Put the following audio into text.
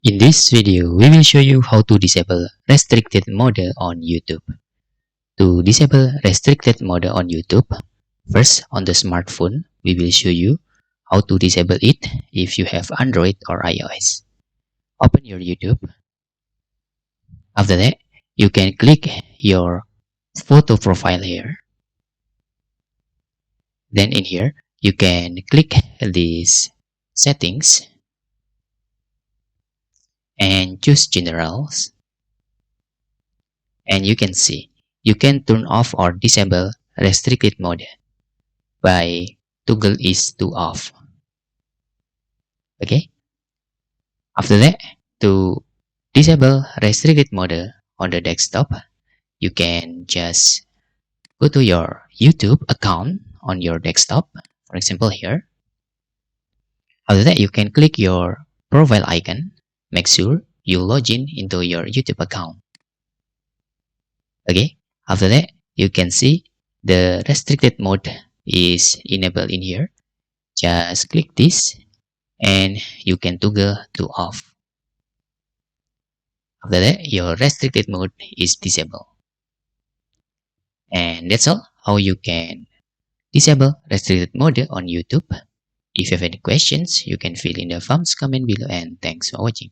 In this video, we will show you how to disable restricted mode on YouTube. To disable restricted mode on YouTube, first on the smartphone, we will show you how to disable it if you have Android or iOS. Open your YouTube. After that, you can click your photo profile here. Then in here, you can click these settings and choose generals. And you can see you can turn off or disable restricted mode by toggle is to off. Okay, after that, to disable restricted mode on the desktop, you can just go to your YouTube account on your desktop, for example here. After that, you can click your profile icon. Make sure you log in into your YouTube account. Okay, after that, you can see the restricted mode is enabled in here. Just click this and you can toggle to off. After that, your restricted mode is disabled. And that's all how you can disable restricted mode on YouTube. If you have any questions, you can fill in the forms comment below, and thanks for watching.